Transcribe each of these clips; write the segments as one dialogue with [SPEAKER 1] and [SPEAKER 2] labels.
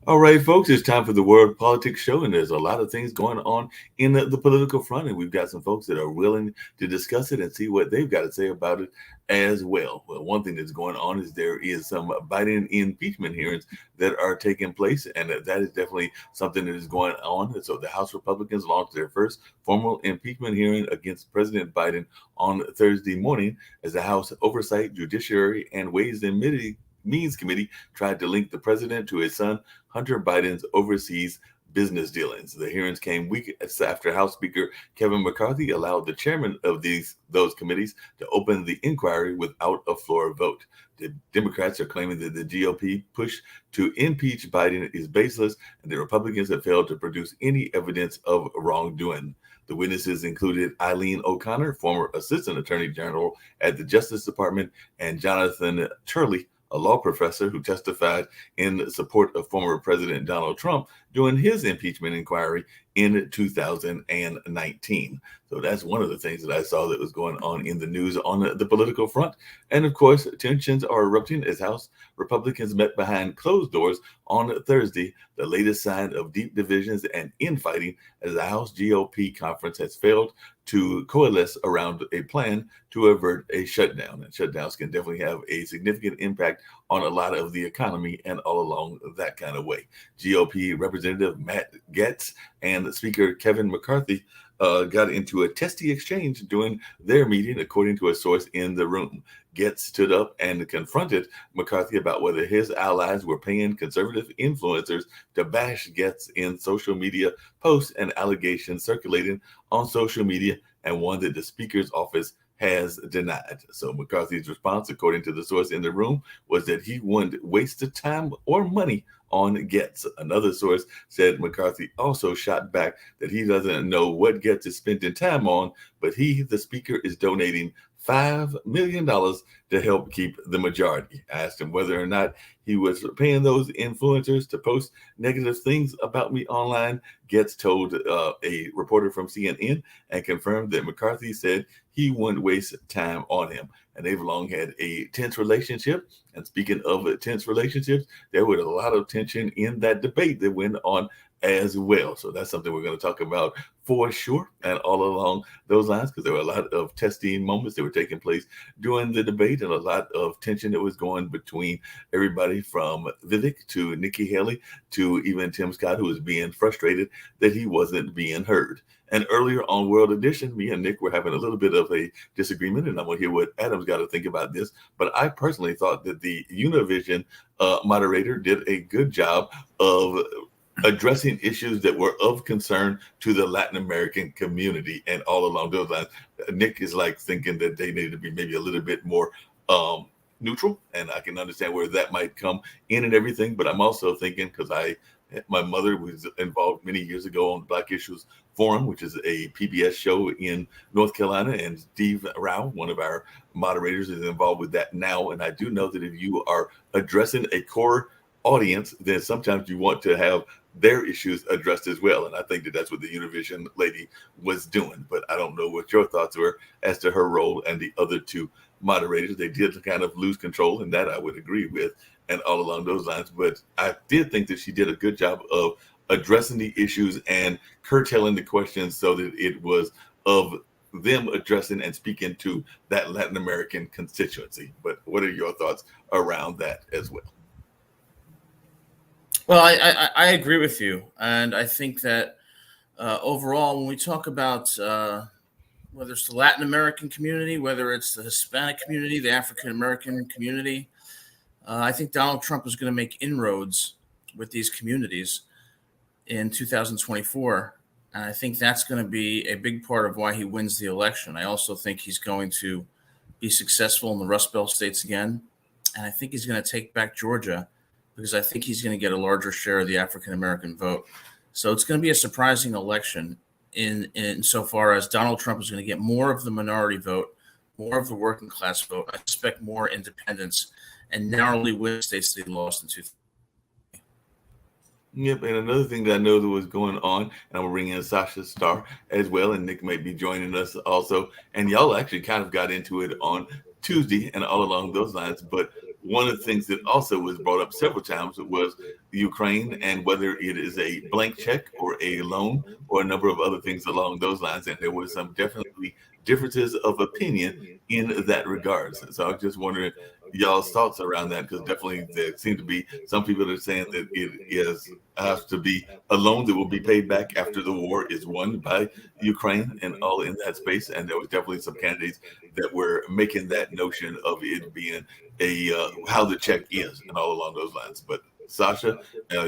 [SPEAKER 1] All right, folks, it's time for the World Politics Show, and there's a lot of things going on in the political front, and we've got some folks that are willing to discuss it and see what they've got to say about it as well. Well, one thing that's going on is there is some Biden impeachment hearings that are taking place, and that is definitely something that is going on. And so the House Republicans launched their first formal impeachment hearing against President Biden on Thursday morning as the House Oversight, Judiciary, and Ways and Means Committee tried to link the president to his son Hunter Biden's overseas business dealings. The hearings came weeks after House Speaker Kevin McCarthy allowed the chairman of those committees to open the inquiry without a floor vote. The Democrats are claiming that the GOP push to impeach Biden is baseless, and the Republicans have failed to produce any evidence of wrongdoing. The witnesses included Eileen O'Connor, former Assistant Attorney General at the Justice Department, and Jonathan Turley, a law professor who testified in support of former President Donald Trump during his impeachment inquiry in 2019. So that's one of the things that I saw that was going on in the news on the political front. And of course, tensions are erupting as House Republicans met behind closed doors on Thursday, the latest sign of deep divisions and infighting as the House GOP conference has failed to coalesce around a plan to avert a shutdown. And shutdowns can definitely have a significant impact on a lot of the economy and all along that kind of way. GOP Representative Matt Gaetz and Speaker Kevin McCarthy got into a testy exchange during their meeting, according to a source in the room. Gaetz stood up and confronted McCarthy about whether his allies were paying conservative influencers to bash Gaetz in social media posts and allegations circulating on social media, and one that the Speaker's office has denied. So McCarthy's response, according to the source in the room, was that he wouldn't waste the time or money on Gaetz. Another source said McCarthy also shot back that he doesn't know what Gaetz is spending time on, but he, the Speaker, is donating $5 million to help keep the majority. I asked him whether or not he was paying those influencers to post negative things about me online. Gaetz told a reporter from CNN and confirmed that McCarthy said he wouldn't waste time on him. And they've long had a tense relationship. And speaking of tense relationships, there was a lot of tension in that debate that went on as well. So that's something we're going to talk about for sure, and all along those lines, because there were a lot of testing moments that were taking place during the debate, and a lot of tension that was going between everybody from Vivek to Nikki Haley to even Tim Scott, who was being frustrated that he wasn't being heard. And earlier on World Edition, me and Nick were having a little bit of a disagreement, and I'm going to hear what Adam's got to think about this. But I personally thought that the Univision moderator did a good job of addressing issues that were of concern to the Latin American community, and all along those lines. Nick is like thinking that they need to be maybe a little bit more neutral, and I can understand where that might come in and everything. But I'm also thinking, because my mother was involved many years ago on Black Issues Forum, which is a PBS show in North Carolina, and Steve Rao, one of our moderators, is involved with that now. And I do know that if you are addressing a core audience, then sometimes you want to have their issues addressed as well. And I think that that's what the Univision lady was doing. But I don't know what your thoughts were as to her role and the other two moderators. They did kind of lose control, and that I would agree with, and all along those lines. But I did think that she did a good job of addressing the issues and curtailing the questions so that it was of them addressing and speaking to that Latin American constituency. But what are your thoughts around that as well?
[SPEAKER 2] Well, I agree with you. And I think that overall, when we talk about whether it's the Latin American community, whether it's the Hispanic community, the African American community, I think Donald Trump is going to make inroads with these communities in 2024. And I think that's going to be a big part of why he wins the election. I also think he's going to be successful in the Rust Belt states again. And I think he's going to take back Georgia, because I think he's going to get a larger share of the African American vote. So it's going to be a surprising election in so far as Donald Trump is going to get more of the minority vote, more of the working class vote. I expect more independents and narrowly win states they lost in 2000.
[SPEAKER 1] Yep, and another thing that I know that was going on, and I'm gonna bring in Sasha Starr as well, and Nick might be joining us also. And y'all actually kind of got into it on Tuesday and all along those lines. But one of the things that also was brought up several times was Ukraine and whether it is a blank check or a loan or a number of other things along those lines. And there was some definitely differences of opinion in that regards. So I was just wondering y'all's thoughts around that, because definitely there seem to be some people that are saying that it is has to be a loan that will be paid back after the war is won by Ukraine and all in that space. And there was definitely some candidates that were making that notion of it being a how the check is and all along those lines. But Sasha,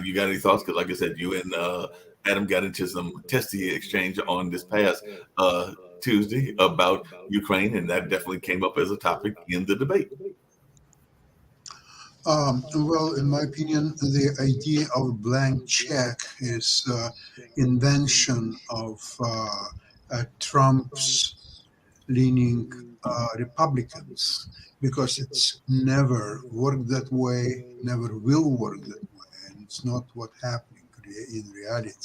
[SPEAKER 1] you got any thoughts? Because like I said, you and Adam got into some testy exchange on this past Tuesday about Ukraine, and that definitely came up as a topic in the debate.
[SPEAKER 3] Well, in my opinion, the idea of blank check is invention of Trump's leaning Republicans, because it's never worked that way, never will work that way, and it's not what happening in reality.